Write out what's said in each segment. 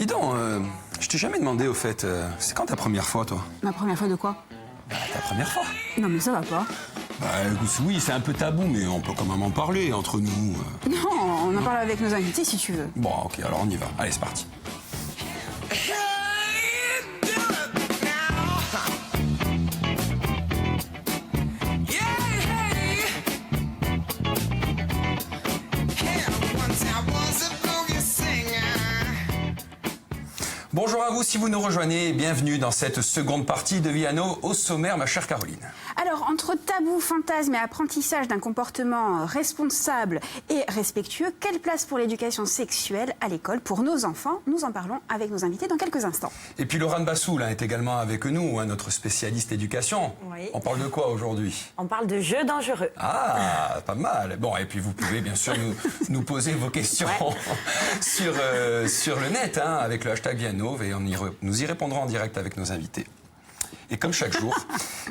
Dis donc, je t'ai jamais demandé au fait, c'est quand ta première fois, toi? Ma première fois de quoi? Bah, ta première fois. Non mais ça va pas. Bah oui, c'est un peu tabou, mais on peut quand même en parler entre nous. Non, on en parle avec nos invités si tu veux. Bon, ok, alors on y va. Allez, c'est parti. Bonjour à vous si vous nous rejoignez, bienvenue dans cette seconde partie de Viano au sommaire, ma chère Caroline. Alors, entre tabou, fantasme et apprentissage d'un comportement responsable et respectueux, quelle place pour l'éducation sexuelle à l'école pour nos enfants? Nous en parlons avec nos invités dans quelques instants. Et puis Laurent Bassoul est également avec nous, notre spécialiste éducation. Oui. On parle de quoi aujourd'hui? On parle de jeux dangereux. Ah, pas mal. Bon, et puis vous pouvez bien sûr nous poser vos questions sur le net, avec le hashtag Viano, et nous y répondrons en direct avec nos invités. Et comme chaque jour,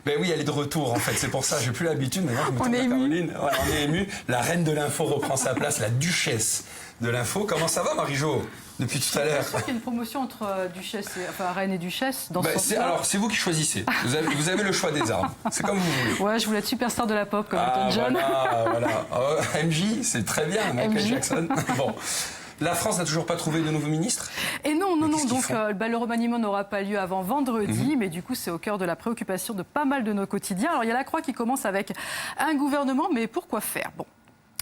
ben oui, elle est de retour en fait, c'est pour ça, j'ai plus l'habitude maintenant, je me tourne vers Caroline. Ouais, on est ému, la reine de l'info reprend sa place, la duchesse de l'info. Comment ça va Marie-Jo, depuis tout à l'heure? Je pense qu'il y a une promotion entre duchesse reine et duchesse dans ce sens-là. Alors, c'est vous qui choisissez, vous avez le choix des armes, c'est comme vous voulez. Ouais, je voulais être superstar de la pop comme Elton John. Voilà. MJ, c'est très bien, Michael Jackson. Bon. La France n'a toujours pas trouvé de nouveau ministre? Et non. Donc le remaniement n'aura pas lieu avant vendredi, mais du coup c'est au cœur de la préoccupation de pas mal de nos quotidiens. Alors il y a la Croix qui commence avec un gouvernement, mais pourquoi faire? Bon.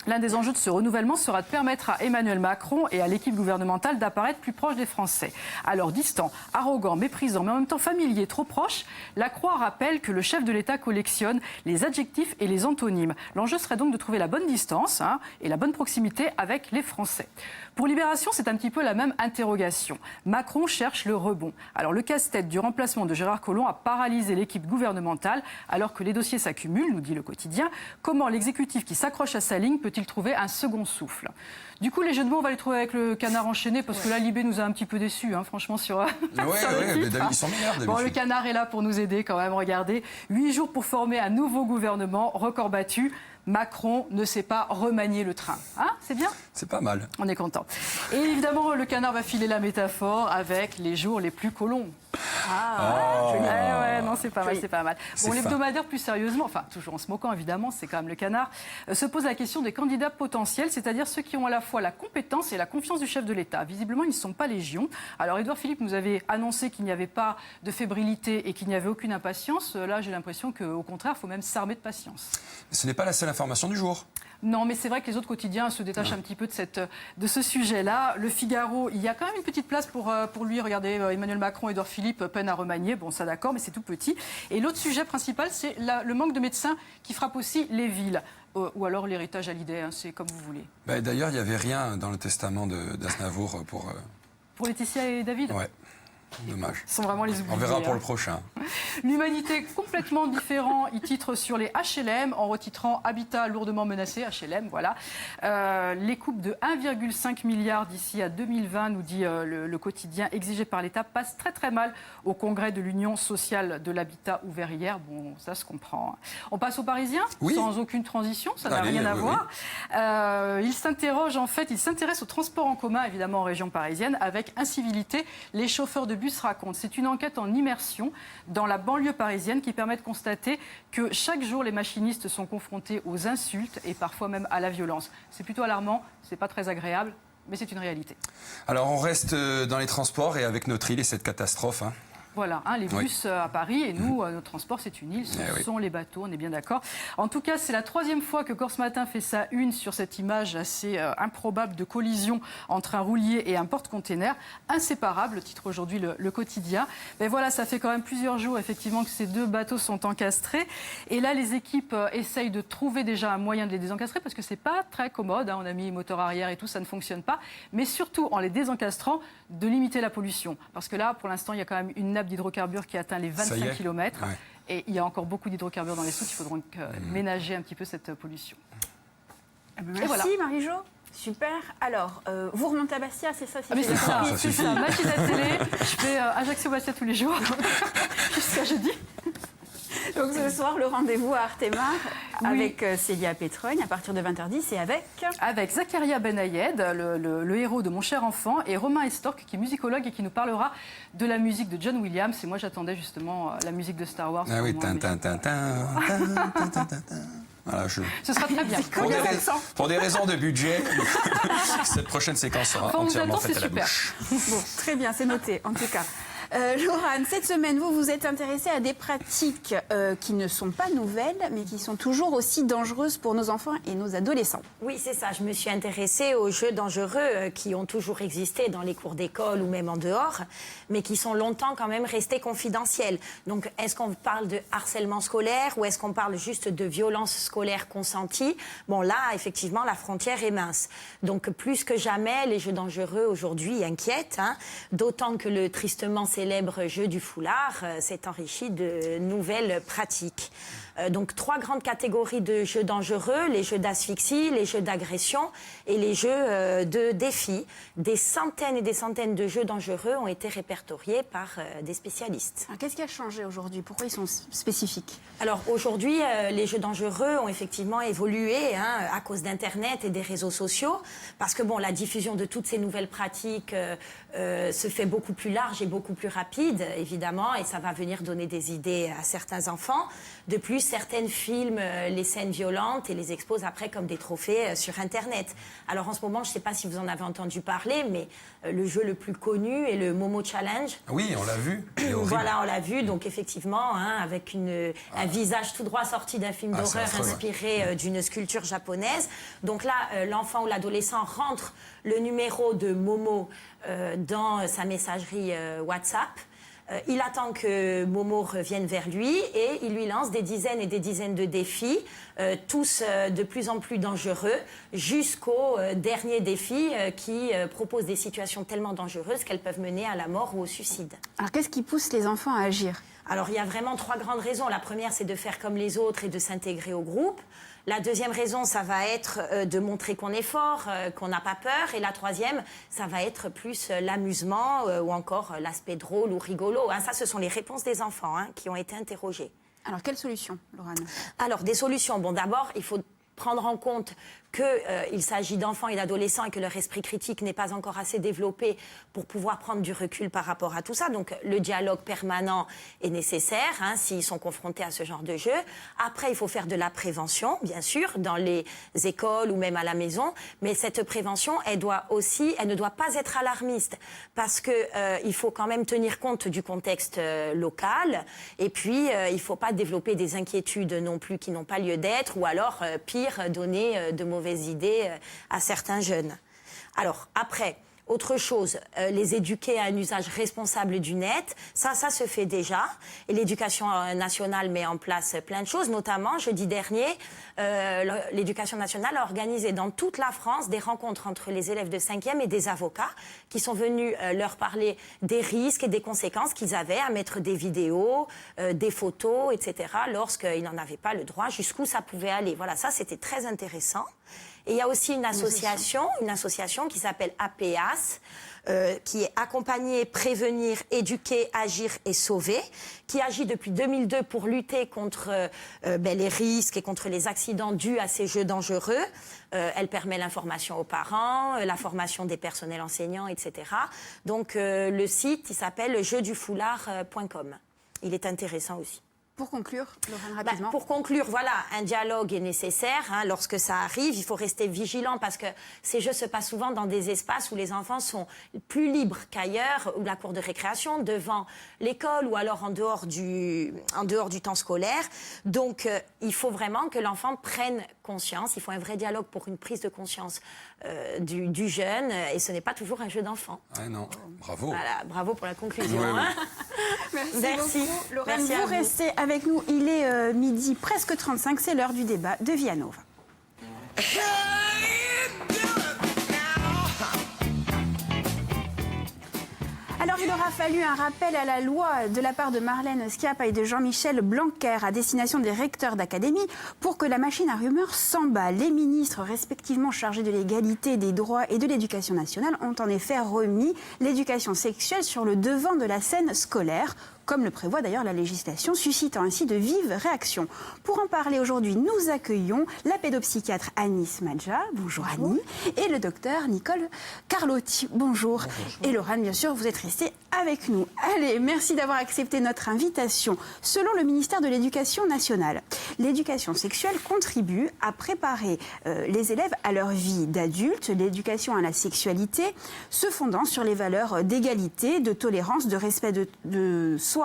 L'un des enjeux de ce renouvellement sera de permettre à Emmanuel Macron et à l'équipe gouvernementale d'apparaître plus proche des Français. Alors distant, arrogant, méprisant, mais en même temps familier, trop proche, la Croix rappelle que le chef de l'État collectionne les adjectifs et les antonymes. L'enjeu serait donc de trouver la bonne distance et la bonne proximité avec les Français. Pour Libération, c'est un petit peu la même interrogation. Macron cherche le rebond. Alors le casse-tête du remplacement de Gérard Collomb a paralysé l'équipe gouvernementale alors que les dossiers s'accumulent, nous dit le quotidien. Comment l'exécutif qui s'accroche à sa ligne peut-il trouver un second souffle? Du coup, les jeux de mots, on va les trouver avec le canard enchaîné parce que là, Libé nous a un petit peu déçus, franchement, sur le titre. Ils sont meilleurs d'habitude. Bon, le canard est là pour nous aider quand même, regardez. 8 jours pour former un nouveau gouvernement, record battu. Macron ne sait pas remanier le train. C'est bien? C'est pas mal. On est content. Et évidemment, le canard va filer la métaphore avec les jours les plus colons. Non, c'est pas mal, c'est pas mal. Bon, l'hebdomadaire, plus sérieusement, enfin, toujours en se moquant, évidemment, c'est quand même le canard, se pose la question des candidats potentiels, c'est-à-dire ceux qui ont à la fois la compétence et la confiance du chef de l'État. Visiblement, ils ne sont pas légion. Alors, Édouard Philippe nous avait annoncé qu'il n'y avait pas de fébrilité et qu'il n'y avait aucune impatience. Là, j'ai l'impression qu'au contraire, il faut même s'armer de patience. Ce n'est pas la seule information du jour. Non, mais c'est vrai que les autres quotidiens se détachent un petit peu de ce sujet-là. Le Figaro, il y a quand même une petite place pour lui. Regardez, Emmanuel Macron, Édouard Philippe, peine à remanier. Bon, ça d'accord, mais c'est tout petit. Et l'autre sujet principal, c'est le manque de médecins qui frappe aussi les villes. Ou alors l'héritage à l'idée, c'est comme vous voulez. D'ailleurs, il n'y avait rien dans le testament d'Aznavour pour... Pour Laetitia et David? Ouais. Dommage. Ce sont vraiment les oubliés. On verra pour le prochain. L'humanité complètement différent. Il titre sur les HLM en retitrant Habitat lourdement menacé. HLM, voilà. Les coupes de 1,5 milliard d'ici à 2020, nous dit le quotidien, exigé par l'État, passent très très mal au congrès de l'Union sociale de l'habitat ouvert hier. Bon, ça se comprend. On passe aux Parisiens, sans aucune transition, ça n'a rien à voir. Il s'intéresse au transport en commun, évidemment en région parisienne, avec incivilité. Les chauffeurs de bus racontent. C'est une enquête en immersion dans la banlieue parisienne qui permet de constater que chaque jour, les machinistes sont confrontés aux insultes et parfois même à la violence. C'est plutôt alarmant, c'est pas très agréable, mais c'est une réalité. Alors, on reste dans les transports et avec notre île et cette catastrophe. Voilà, les bus à Paris et nous, notre transport, c'est une île, ce sont les bateaux, on est bien d'accord. En tout cas, c'est la 3e fois que Corse Matin fait sa une sur cette image assez improbable de collision entre un roulier et un porte-container. Inséparable, titre aujourd'hui le quotidien. Mais voilà, ça fait quand même plusieurs jours, effectivement, que ces deux bateaux sont encastrés. Et là, les équipes essayent de trouver déjà un moyen de les désencastrer parce que c'est pas très commode. On a mis moteur arrière et tout, ça ne fonctionne pas. Mais surtout, en les désencastrant, de limiter la pollution. Parce que là, pour l'instant, il y a quand même une nappe d'hydrocarbures qui atteint les 25 km. Et il y a encore beaucoup d'hydrocarbures dans les soutes. Il faudra donc ménager un petit peu cette pollution. Merci Marie-Jo. Super. Alors, vous remontez à Bastia, c'est ça? C'est ça. Machine à télé. Je fais Ajaccio-Bastia tous les jours. Jusqu'à jeudi. Donc ce soir, le rendez-vous à Artemar avec Célia Pétrogne à partir de 20h10 et avec Zakaria Benayed, le héros de Mon cher enfant, et Romain Estorque, qui est musicologue et qui nous parlera de la musique de John Williams. Et moi, j'attendais justement la musique de Star Wars. Ah oui, voilà, ce sera très bien. Pour des raisons de budget, cette prochaine séquence sera entièrement faite à la bouche. Bon, très bien, c'est noté en tout cas. Laurane, cette semaine, vous vous êtes intéressée à des pratiques qui ne sont pas nouvelles, mais qui sont toujours aussi dangereuses pour nos enfants et nos adolescents. Oui, c'est ça. Je me suis intéressée aux jeux dangereux qui ont toujours existé dans les cours d'école ou même en dehors, mais qui sont longtemps quand même restés confidentiels. Donc, est-ce qu'on parle de harcèlement scolaire ou est-ce qu'on parle juste de violence scolaire consentie? Bon, là, effectivement, la frontière est mince. Donc, plus que jamais, les jeux dangereux aujourd'hui inquiètent, hein, d'autant que le tristement célèbre jeu du foulard s'est enrichi de nouvelles pratiques. Donc 3 grandes catégories de jeux dangereux, les jeux d'asphyxie, les jeux d'agression et les jeux de défi. Des centaines et des centaines de jeux dangereux ont été répertoriés par des spécialistes. Alors, qu'est-ce qui a changé aujourd'hui? Pourquoi ils sont spécifiques? Alors aujourd'hui, les jeux dangereux ont effectivement évolué à cause d'Internet et des réseaux sociaux, parce que bon, la diffusion de toutes ces nouvelles pratiques se fait beaucoup plus large et beaucoup plus rapide, évidemment, et ça va venir donner des idées à certains enfants. De plus, certaines filment les scènes violentes et les exposent après comme des trophées sur Internet. Alors en ce moment, je ne sais pas si vous en avez entendu parler, mais le jeu le plus connu est le Momo Challenge. Oui, on l'a vu. Voilà, on l'a vu. Donc effectivement, avec un visage tout droit sorti d'un film d'horreur inspiré d'une sculpture japonaise. Donc là, l'enfant ou l'adolescent rentre le numéro de Momo dans sa messagerie WhatsApp. Il attend que Momo revienne vers lui et il lui lance des dizaines et des dizaines de défis, tous de plus en plus dangereux, jusqu'au dernier défi qui propose des situations tellement dangereuses qu'elles peuvent mener à la mort ou au suicide. Alors qu'est-ce qui pousse les enfants à agir? Alors il y a vraiment 3 grandes raisons. La première, c'est de faire comme les autres et de s'intégrer au groupe. La deuxième raison, ça va être de montrer qu'on est fort, qu'on n'a pas peur. Et la troisième, ça va être plus l'amusement ou encore l'aspect drôle ou rigolo. Ça, ce sont les réponses des enfants qui ont été interrogées. Alors, quelles solutions, Laurane? Alors, des solutions. Bon, d'abord, il faut prendre en compte qu'il s'agit d'enfants et d'adolescents et que leur esprit critique n'est pas encore assez développé pour pouvoir prendre du recul par rapport à tout ça. Donc le dialogue permanent est nécessaire s'ils sont confrontés à ce genre de jeu. Après, il faut faire de la prévention, bien sûr, dans les écoles ou même à la maison. Mais cette prévention, elle ne doit pas être alarmiste parce qu'il faut quand même tenir compte du contexte local. Et puis, il ne faut pas développer des inquiétudes non plus qui n'ont pas lieu d'être ou alors, pire, donner de mauvaises idées à certains jeunes. Alors, après, autre chose, les éduquer à un usage responsable du net, ça se fait déjà. Et l'éducation nationale met en place plein de choses. Notamment, jeudi dernier, l'éducation nationale a organisé dans toute la France des rencontres entre les élèves de 5e et des avocats qui sont venus leur parler des risques et des conséquences qu'ils avaient à mettre des vidéos, des photos, etc. lorsqu'ils n'en avaient pas le droit, jusqu'où ça pouvait aller. Voilà, ça, c'était très intéressant. Et il y a aussi une association qui s'appelle APEAS, qui est Accompagner, Prévenir, Éduquer, Agir et Sauver, qui agit depuis 2002 pour lutter contre les risques et contre les accidents dus à ces jeux dangereux. Elle permet l'information aux parents, la formation des personnels enseignants, etc. Donc le site, il s'appelle jeuxdufoulard.com. Il est intéressant aussi. Pour conclure, Laurane, rapidement. Pour conclure, voilà, un dialogue est nécessaire. Lorsque ça arrive, il faut rester vigilant parce que ces jeux se passent souvent dans des espaces où les enfants sont plus libres qu'ailleurs, ou la cour de récréation, devant l'école ou alors en dehors du temps scolaire. Donc, il faut vraiment que l'enfant prenne conscience. Il faut un vrai dialogue pour une prise de conscience du jeune. Et ce n'est pas toujours un jeu d'enfant. Ah non, bravo. Voilà, bravo pour la conclusion. Merci beaucoup, Laurane. Vous restez avec nous. Il est midi presque 35. C'est l'heure du débat de Via Nova. Alors, il aura fallu un rappel à la loi de la part de Marlène Schiappa et de Jean-Michel Blanquer à destination des recteurs d'académie pour que la machine à rumeurs s'emballe. Les ministres respectivement chargés de l'égalité, des droits et de l'éducation nationale ont en effet remis l'éducation sexuelle sur le devant de la scène scolaire. comme le prévoit d'ailleurs la législation, suscitant ainsi de vives réactions. Pour en parler aujourd'hui, nous accueillons la pédopsychiatre Anis Madja, bonjour Annie, et le docteur Nicole Carlotti, bonjour. Et Laurent, bien sûr, vous êtes resté avec nous. Allez, merci d'avoir accepté notre invitation. Selon le ministère de l'Éducation nationale, l'éducation sexuelle contribue à préparer les élèves à leur vie d'adulte, l'éducation à la sexualité, se fondant sur les valeurs d'égalité, de tolérance, de respect de soi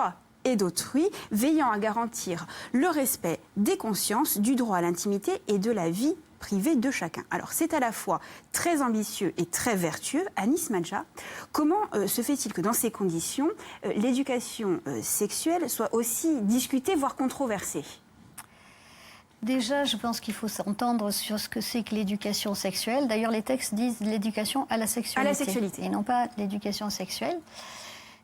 et d'autrui, veillant à garantir le respect des consciences, du droit à l'intimité et de la vie privée de chacun. Alors c'est à la fois très ambitieux et très vertueux. Anis Madja, comment se fait-il que dans ces conditions, l'éducation sexuelle soit aussi discutée, voire controversée ? Déjà, je pense qu'il faut s'entendre sur ce que c'est que l'éducation sexuelle. D'ailleurs, les textes disent l'éducation à la sexualité. À la sexualité. Et non pas l'éducation sexuelle.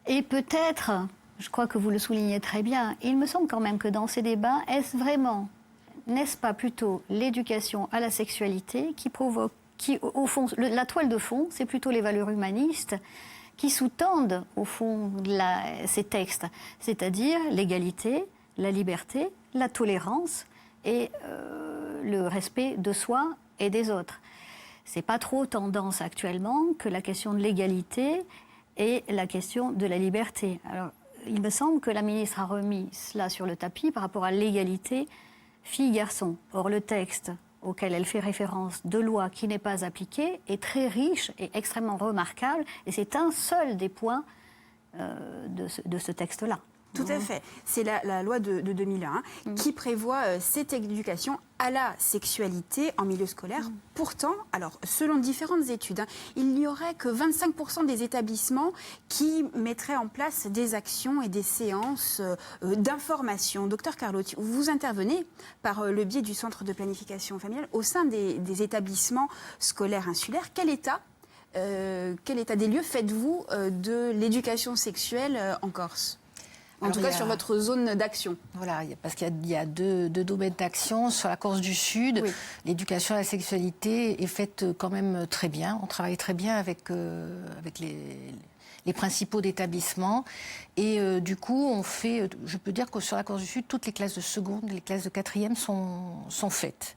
Et peut-être, je crois que vous le soulignez très bien, il me semble quand même que dans ces débats, n'est-ce pas plutôt l'éducation à la sexualité qui provoque, au fond, la toile de fond, c'est plutôt les valeurs humanistes qui sous-tendent, au fond, ces textes. C'est-à-dire l'égalité, la liberté, la tolérance, et le respect de soi et des autres. C'est pas trop tendance actuellement que la question de l'égalité et la question de la liberté. Alors, il me semble que la ministre a remis cela sur le tapis par rapport à l'égalité filles-garçons. Or, le texte auquel elle fait référence de loi qui n'est pas appliqué est très riche et extrêmement remarquable, et c'est un seul des points de ce texte-là. Tout à fait. C'est la loi de 2001 qui prévoit cette éducation à la sexualité en milieu scolaire. Pourtant, alors, selon différentes études, il n'y aurait que 25% des établissements qui mettraient en place des actions et des séances d'information. Docteur Carlotti, vous intervenez par le biais du Centre de planification familiale au sein des établissements scolaires insulaires. Quel état des lieux faites-vous de l'éducation sexuelle en Corse ? En tout cas, sur votre zone d'action. Voilà, parce qu'il y a deux domaines d'action. Sur la Corse du Sud, oui, l'éducation à la sexualité est faite quand même très bien. On travaille très bien avec les principaux d'établissements. Et du coup, je peux dire que sur la Corse du Sud, toutes les classes de seconde, les classes de quatrième sont faites.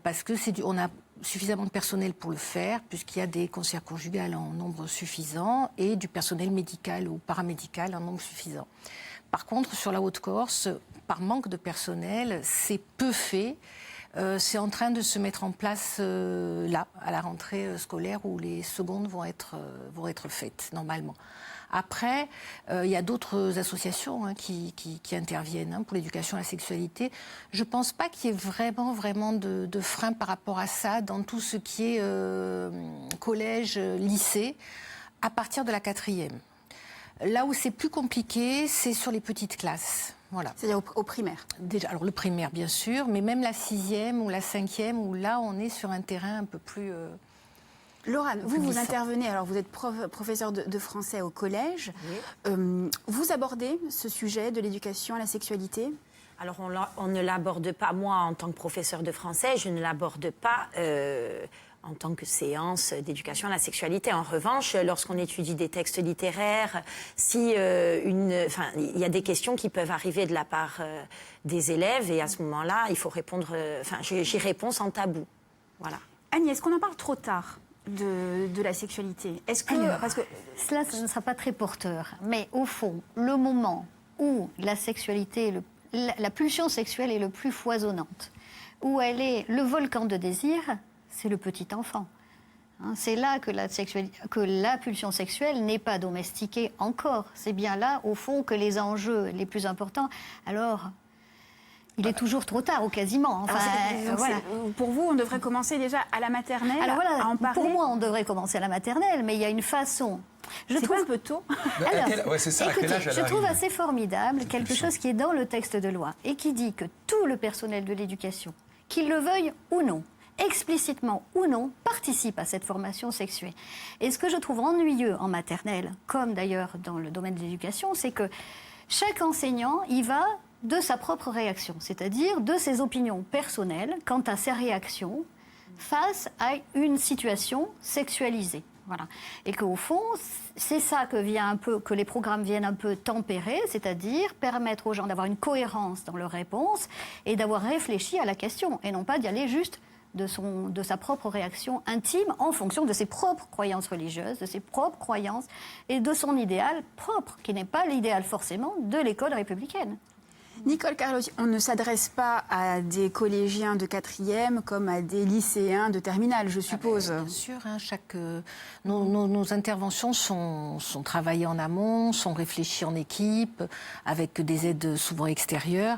Parce que on a suffisamment de personnel pour le faire, puisqu'il y a des conseillères conjugales en nombre suffisant et du personnel médical ou paramédical en nombre suffisant. Par contre, sur la Haute-Corse, par manque de personnel, c'est peu fait. C'est en train de se mettre en place là, à la rentrée scolaire, où les secondes vont être faites, normalement. Après, il y a d'autres associations qui interviennent pour l'éducation à la sexualité. Je ne pense pas qu'il y ait vraiment de frein par rapport à ça dans tout ce qui est collège, lycée, à partir de la quatrième. Là où c'est plus compliqué, c'est sur les petites classes. Voilà. C'est-à-dire au primaire. Déjà, alors le primaire, bien sûr, mais même la sixième ou la cinquième, où là, on est sur un terrain un peu plus... Laurent, vous intervenez, alors vous êtes professeur de français au collège. Oui. Vous abordez ce sujet de l'éducation à la sexualité ? Alors on ne l'aborde pas, moi en tant que professeur de français, je ne l'aborde pas en tant que séance d'éducation à la sexualité. En revanche, lorsqu'on étudie des textes littéraires, il y a des questions qui peuvent arriver de la part des élèves, et à ce moment-là, il faut répondre, j'y réponds sans tabou. Voilà. Annie, est-ce qu'on en parle trop tard de la sexualité? Est-ce que... parce que cela, ce ne sera pas très porteur. Mais au fond, le moment où la sexualité, la pulsion sexuelle est le plus foisonnante, où elle est le volcan de désir, c'est le petit enfant. C'est là que la pulsion sexuelle n'est pas domestiquée encore. C'est bien là, au fond, que les enjeux les plus importants... Alors... Il est toujours trop tard, ou quasiment. Enfin, voilà. Pour vous, on devrait commencer déjà à la maternelle. Alors voilà, à en parler. Pour moi, on devrait commencer à la maternelle, mais il y a une façon. C'est pas un peu tôt. Alors, c'est ça, écoutez, à quel âge je trouve assez formidable quelque chose qui est dans le texte de loi et qui dit que tout le personnel de l'éducation, qu'il le veuille ou non, explicitement ou non, participe à cette formation sexuée. Et ce que je trouve ennuyeux en maternelle, comme d'ailleurs dans le domaine de l'éducation, c'est que chaque enseignant y va de sa propre réaction, c'est-à-dire de ses opinions personnelles quant à ses réactions face à une situation sexualisée. Voilà. Et qu'au fond, c'est ça que les programmes viennent un peu tempérer, c'est-à-dire permettre aux gens d'avoir une cohérence dans leurs réponses et d'avoir réfléchi à la question, et non pas d'y aller juste de sa propre réaction intime en fonction de ses propres croyances religieuses, de ses propres croyances et de son idéal propre, qui n'est pas l'idéal forcément de l'école républicaine. Nicole Carlotti, on ne s'adresse pas à des collégiens de 4e comme à des lycéens de terminale, je suppose. Bien sûr, hein, nos interventions sont travaillées en amont, sont réfléchies en équipe, avec des aides souvent extérieures.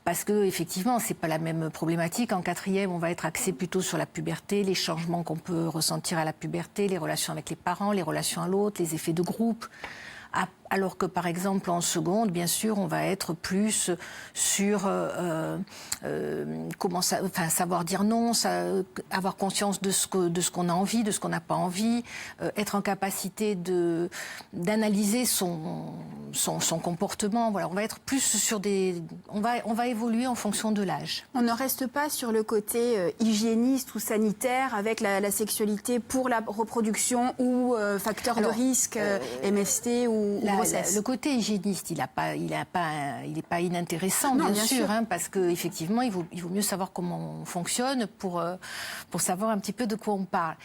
Parce que effectivement, c'est pas la même problématique. En 4e, on va être axé plutôt sur la puberté, les changements qu'on peut ressentir à la puberté, les relations avec les parents, les relations à l'autre, les effets de groupe. Alors que, par exemple, en seconde, bien sûr, on va être plus sur savoir dire non, avoir conscience de ce qu'on a envie, de ce qu'on n'a pas envie, être en capacité d'analyser son comportement. Voilà, on va être plus sur on va évoluer en fonction de l'âge. On ne reste pas sur le côté hygiéniste ou sanitaire avec la sexualité pour la reproduction ou facteur de risque, MST ou grossesse. Le côté hygiéniste, il n'est pas inintéressant, Non, bien sûr, hein, parce qu'effectivement, il vaut mieux savoir comment on fonctionne pour savoir un petit peu de quoi on parle.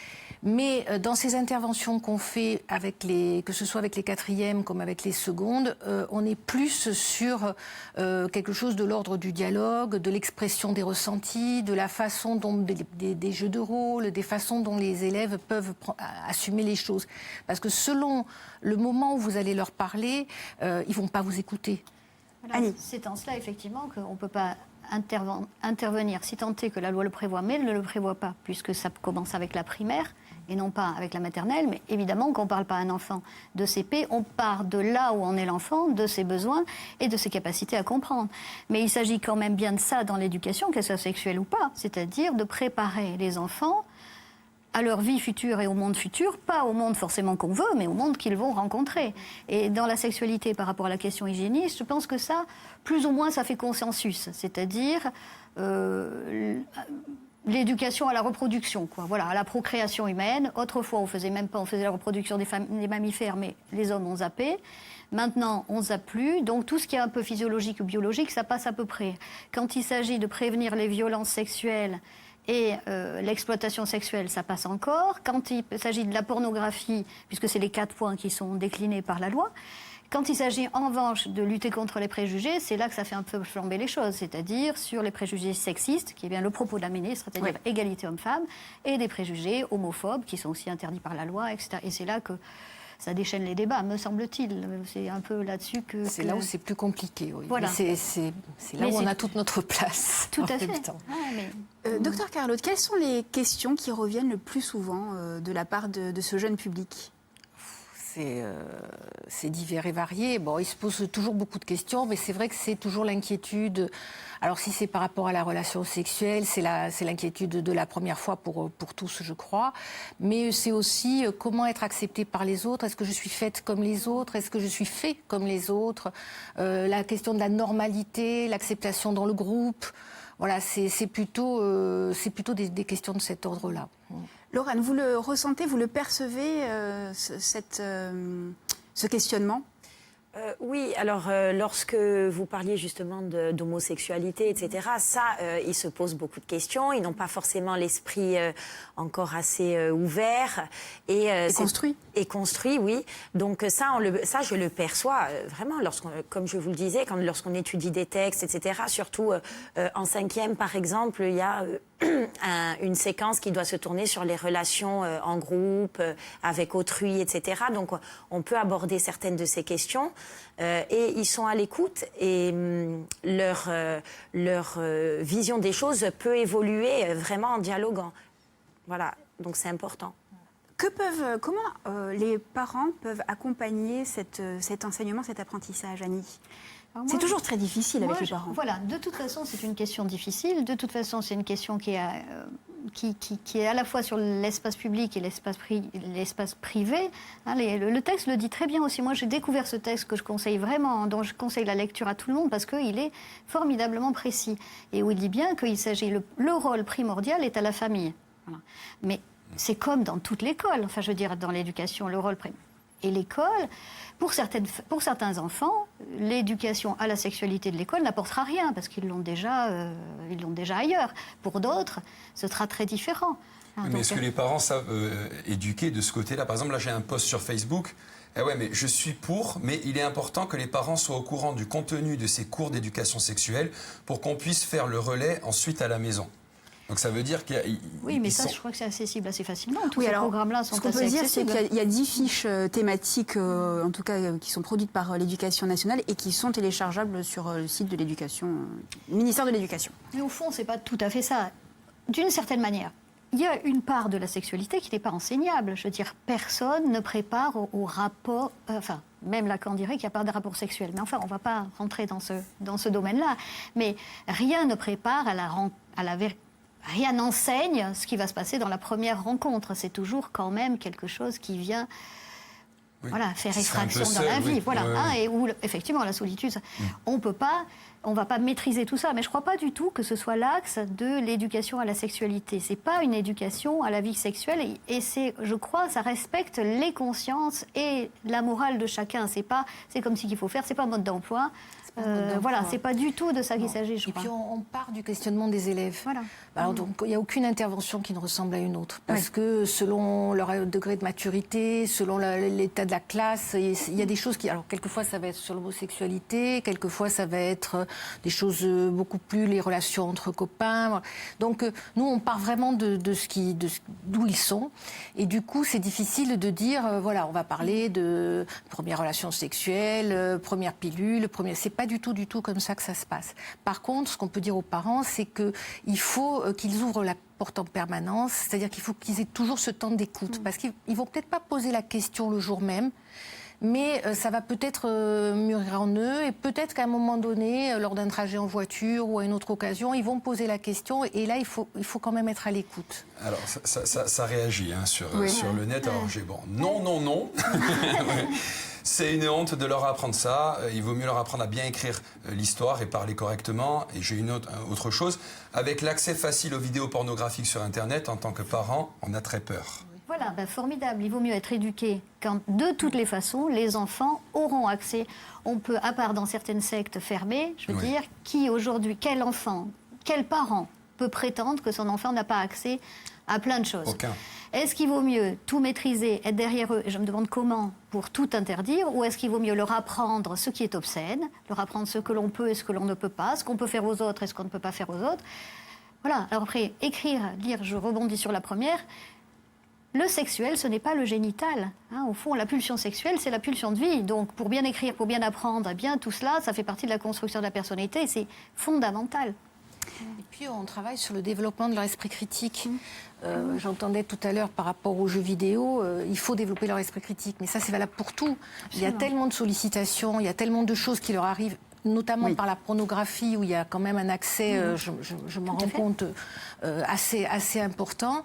Mais dans ces interventions qu'on fait, que ce soit avec les 4e comme avec les secondes, on est plus sur quelque chose de l'ordre du dialogue, de l'expression des ressentis, de la façon dont des jeux de rôle, des façons dont les élèves peuvent assumer les choses. Parce que selon le moment où vous allez leur parler, ils ne vont pas vous écouter. Voilà, c'est en cela, effectivement, qu'on ne peut pas intervenir, si tant est que la loi le prévoit, mais elle ne le prévoit pas, puisque ça commence avec la primaire et non pas avec la maternelle. Mais évidemment, quand on ne parle pas à un enfant de CP, on part de là où en est l'enfant, de ses besoins et de ses capacités à comprendre. Mais il s'agit quand même bien de ça dans l'éducation, qu'elle soit sexuelle ou pas, c'est-à-dire de préparer les enfants à leur vie future et au monde futur, pas au monde forcément qu'on veut, mais au monde qu'ils vont rencontrer. Et dans la sexualité, par rapport à la question hygiéniste, je pense que ça, plus ou moins, ça fait consensus. C'est-à-dire l'éducation à la reproduction, quoi. Voilà, à la procréation humaine. Autrefois, on faisait la reproduction des mammifères, mais les hommes ont zappé. Maintenant, on ne zappe plus. Donc, tout ce qui est un peu physiologique ou biologique, ça passe à peu près. Quand il s'agit de prévenir les violences sexuelles et l'exploitation sexuelle, ça passe encore. Quand il s'agit de la pornographie, puisque c'est les 4 points qui sont déclinés par la loi, quand il s'agit en revanche de lutter contre les préjugés, c'est là que ça fait un peu flamber les choses, c'est-à-dire sur les préjugés sexistes, qui est bien le propos de la ministre, c'est-à-dire égalité homme-femme, et des préjugés homophobes, qui sont aussi interdits par la loi, etc. Et c'est là que ça déchaîne les débats, me semble-t-il. C'est un peu là-dessus que... C'est là où c'est plus compliqué, oui. Voilà. C'est là où on a toute notre place. Tout à fait. Docteur Carlotti, quelles sont les questions qui reviennent le plus souvent de la part de ce jeune public ? C'est divers et varié. Bon, il se pose toujours beaucoup de questions, mais c'est vrai que c'est toujours l'inquiétude. Alors, si c'est par rapport à la relation sexuelle, c'est l'inquiétude de la première fois pour tous, je crois. Mais c'est aussi comment être acceptée par les autres. Est-ce que je suis faite comme les autres? Est-ce que je suis fait comme les autres? La question de la normalité, l'acceptation dans le groupe. Voilà, c'est plutôt des questions de cet ordre-là. Laurent, vous le ressentez, vous le percevez, ce questionnement ? Oui, alors lorsque vous parliez justement d'homosexualité, etc., ça, ils se posent beaucoup de questions. Ils n'ont pas forcément l'esprit encore assez ouvert. Et construit. Et construit, oui. Donc ça, je le perçois vraiment, comme je vous le disais, lorsqu'on étudie des textes, etc., surtout en 5e, par exemple, il y a une séquence qui doit se tourner sur les relations en groupe, avec autrui, etc. Donc on peut aborder certaines de ces questions. Et ils sont à l'écoute et leur vision des choses peut évoluer vraiment en dialoguant. Voilà, donc c'est important. Comment les parents peuvent accompagner cet enseignement, cet apprentissage, Annie ? C'est toujours très difficile avec les parents. Voilà, de toute façon, c'est une question difficile. De toute façon, c'est une question qui est à la fois sur l'espace public et l'espace privé. Hein, le texte le dit très bien aussi. Moi, j'ai découvert ce texte que je conseille vraiment, dont je conseille la lecture à tout le monde, parce qu'il est formidablement précis. Et où il dit bien qu'il s'agit, le rôle primordial est à la famille. Voilà. Mais c'est comme dans toute l'école, enfin je veux dire dans l'éducation, le rôle primaire. Et l'école, pour certains enfants, l'éducation à la sexualité de l'école n'apportera rien parce qu'ils l'ont déjà ailleurs. Pour d'autres, ce sera très différent. Mais est-ce que les parents savent éduquer de ce côté-là? Par exemple, là j'ai un post sur Facebook. Eh ouais, mais je suis pour, mais il est important que les parents soient au courant du contenu de ces cours d'éducation sexuelle pour qu'on puisse faire le relais ensuite à la maison. Donc ça veut dire qu'il y a... Oui, mais ça, je crois que c'est accessible assez facilement. Tous Oui, ces alors, programmes-là sont ce qu'on assez peut dire, c'est accessibles. qu'il y a 10 fiches thématiques, en tout cas, qui sont produites par l'Éducation nationale et qui sont téléchargeables sur le site de l'Éducation, ministère de l'Éducation. Mais au fond, c'est pas tout à fait ça. D'une certaine manière, il y a une part de la sexualité qui n'est pas enseignable. Je veux dire, personne ne prépare au rapport... enfin, même Lacan dirait qu'il n'y a pas de rapport sexuel. Mais enfin, on ne va pas rentrer dans ce domaine-là. Mais rien ne prépare rien n'enseigne ce qui va se passer dans la première rencontre. C'est toujours quand même quelque chose qui vient... Oui. Voilà, faire Qui serait un peu effraction dans la seul, vie. oui. Voilà. Ouais. Et où, effectivement, la solitude, on ne va pas maîtriser tout ça. Mais je ne crois pas du tout que ce soit l'axe de l'éducation à la sexualité. Ce n'est pas une éducation à la vie sexuelle. Et je crois, ça respecte les consciences et la morale de chacun. C'est comme si qu'il faut faire, ce n'est pas un mode d'emploi. Voilà, c'est pas du tout de ça qu'il s'agit, je crois. Et puis on part du questionnement des élèves. Voilà. Alors, donc il n'y a aucune intervention qui ne ressemble à une autre. Parce que selon leur degré de maturité, selon l'état de la classe, il y a des choses qui... Alors quelquefois ça va être sur l'homosexualité, quelquefois ça va être des choses beaucoup plus les relations entre copains. Donc nous on part vraiment d'où ils sont. Et du coup c'est difficile de dire, voilà, on va parler de première relation sexuelle, première pilule, c'est pas du tout comme ça que ça se passe. Par contre, ce qu'on peut dire aux parents, c'est qu'il faut qu'ils ouvrent la porte en permanence, c'est-à-dire qu'il faut qu'ils aient toujours ce temps d'écoute, parce qu'ils vont peut-être pas poser la question le jour même, mais ça va peut-être mûrir en eux, et peut-être qu'à un moment donné, lors d'un trajet en voiture ou à une autre occasion, ils vont poser la question, et là, il faut quand même être à l'écoute. Alors, ça réagit sur le net. Alors, non. C'est une honte de leur apprendre ça. Il vaut mieux leur apprendre à bien écrire l'histoire et parler correctement. Et j'ai une autre chose. Avec l'accès facile aux vidéos pornographiques sur Internet, en tant que parent, on a très peur. Voilà, formidable. Il vaut mieux être éduqué quand, de toutes les façons, les enfants auront accès. On peut, à part dans certaines sectes fermées, je veux dire, qui aujourd'hui, quel enfant, quel parent peut prétendre que son enfant n'a pas accès à plein de choses? Aucun. Est-ce qu'il vaut mieux tout maîtriser, être derrière eux, et je me demande comment, pour tout interdire, ou est-ce qu'il vaut mieux leur apprendre ce qui est obscène, leur apprendre ce que l'on peut et ce que l'on ne peut pas, ce qu'on peut faire aux autres et ce qu'on ne peut pas faire aux autres? Voilà, alors après, écrire, lire, je rebondis sur la première, le sexuel, ce n'est pas le génital. Au fond, la pulsion sexuelle, c'est la pulsion de vie. Donc, pour bien écrire, pour bien apprendre, bien tout cela, ça fait partie de la construction de la personnalité et c'est fondamental. Et puis on travaille sur le développement de leur esprit critique. J'entendais tout à l'heure par rapport aux jeux vidéo, il faut développer leur esprit critique. Mais ça, c'est valable pour tout. Absolument. Il y a tellement de sollicitations, il y a tellement de choses qui leur arrivent, notamment par la pornographie, où il y a quand même un accès, je m'en rends compte, assez important.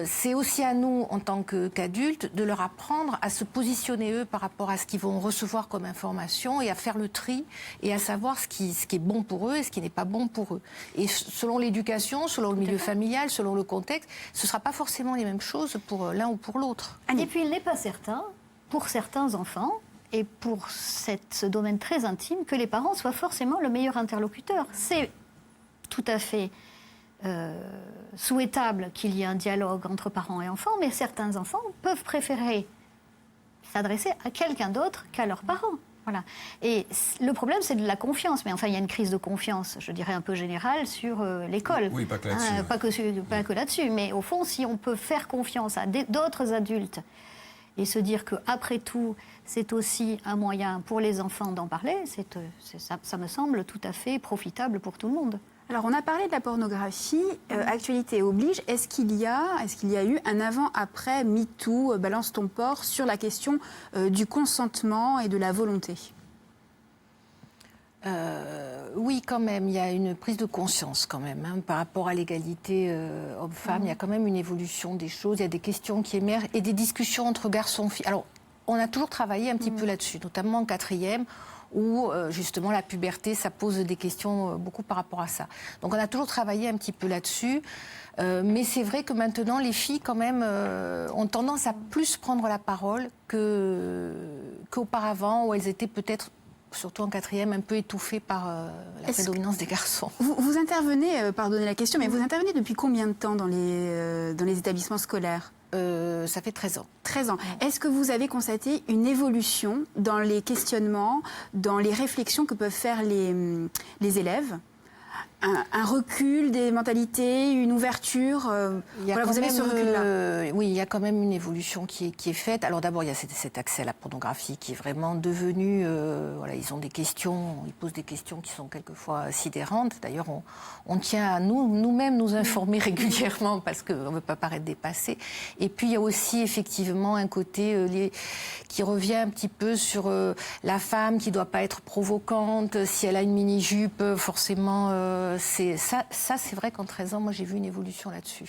C'est aussi à nous, en tant qu'adultes, de leur apprendre à se positionner, eux, par rapport à ce qu'ils vont recevoir comme information et à faire le tri et à savoir ce qui est bon pour eux et ce qui n'est pas bon pour eux. Et selon l'éducation, selon le milieu familial, selon le contexte, ce ne sera pas forcément les mêmes choses pour l'un ou pour l'autre. Et puis, il n'est pas certain, pour certains enfants, et pour ce domaine très intime, que les parents soient forcément le meilleur interlocuteur. C'est tout à fait souhaitable qu'il y ait un dialogue entre parents et enfants, mais certains enfants peuvent préférer s'adresser à quelqu'un d'autre qu'à leurs parents. Voilà. Et le problème, c'est de la confiance. Mais enfin, il y a une crise de confiance, je dirais un peu générale, sur l'école. Oui, pas que là-dessus. Pas que là-dessus. Mais au fond, si on peut faire confiance à d'autres adultes et se dire qu'après tout, c'est aussi un moyen pour les enfants d'en parler, ça me semble tout à fait profitable pour tout le monde. Alors, on a parlé de la pornographie, actualité oblige. Est-ce qu'il y a eu un avant-après MeToo, Balance ton porc, sur la question du consentement et de la volonté? Oui, quand même, il y a une prise de conscience quand même par rapport à l'égalité homme-femme. Il y a quand même une évolution des choses, il y a des questions qui émergent et des discussions entre garçons-filles. Alors, on a toujours travaillé un petit peu là-dessus, notamment en 4e. où justement la puberté, ça pose des questions beaucoup par rapport à ça. Donc on a toujours travaillé un petit peu là-dessus. Mais c'est vrai que maintenant, les filles, quand même, ont tendance à plus prendre la parole qu'auparavant, où elles étaient peut-être, surtout en 4e, un peu étouffées par la prédominance des garçons. Vous intervenez, pardonnez la question, mais vous intervenez depuis combien de temps dans les établissements scolaires ? Ça fait 13 ans. 13 ans. Est-ce que vous avez constaté une évolution dans les questionnements, dans les réflexions que peuvent faire les élèves ? Un recul des mentalités, une ouverture. Voilà, vous avez ce recul-là. Oui, il y a quand même une évolution qui est faite. Alors d'abord, il y a cet accès à la pornographie qui est vraiment devenu. Voilà, ils ont des questions, ils posent des questions qui sont quelquefois sidérantes. D'ailleurs, on tient à nous-mêmes nous informer régulièrement parce qu'on ne veut pas paraître dépassé. Et puis il y a aussi effectivement un côté qui revient un petit peu sur la femme qui ne doit pas être provocante. Si elle a une mini-jupe, forcément. C'est vrai qu'en 13 ans, moi, j'ai vu une évolution là-dessus.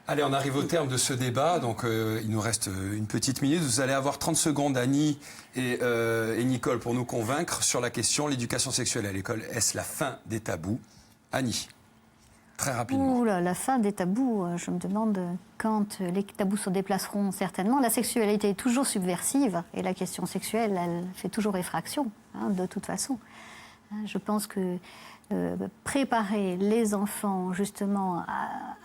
Allez, on arrive au terme de ce débat, donc il nous reste une petite minute. Vous allez avoir 30 secondes, Annie et Nicole, pour nous convaincre sur la question l'éducation sexuelle à l'école. Est-ce la fin des tabous? Annie, très rapidement. Ouh là, la fin des tabous, je me demande quand les tabous se déplaceront certainement. La sexualité est toujours subversive et la question sexuelle, elle fait toujours effraction, de toute façon. Je pense que préparer les enfants justement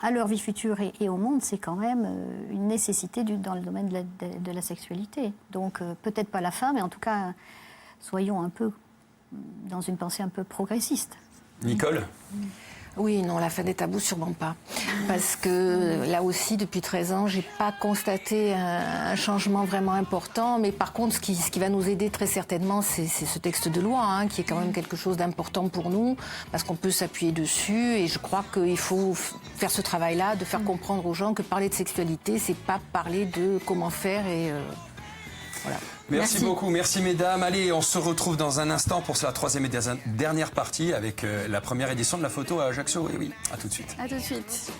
à leur vie future et au monde, c'est quand même une nécessité dans le domaine de la sexualité. Donc peut-être pas la fin, mais en tout cas, soyons un peu dans une pensée un peu progressiste. Nicole ? Oui, non, la fin des tabous, sûrement pas. Parce que là aussi, depuis 13 ans, j'ai pas constaté un changement vraiment important. Mais par contre, ce qui va nous aider très certainement, c'est ce texte de loi, qui est quand même quelque chose d'important pour nous, parce qu'on peut s'appuyer dessus. Et je crois qu'il faut faire ce travail-là, de faire comprendre aux gens que parler de sexualité, c'est pas parler de comment faire et voilà. Merci beaucoup, merci mesdames. Allez, on se retrouve dans un instant pour la troisième et dernière partie avec la première édition de la photo à Ajaccio. Et oui, à tout de suite. À tout de suite.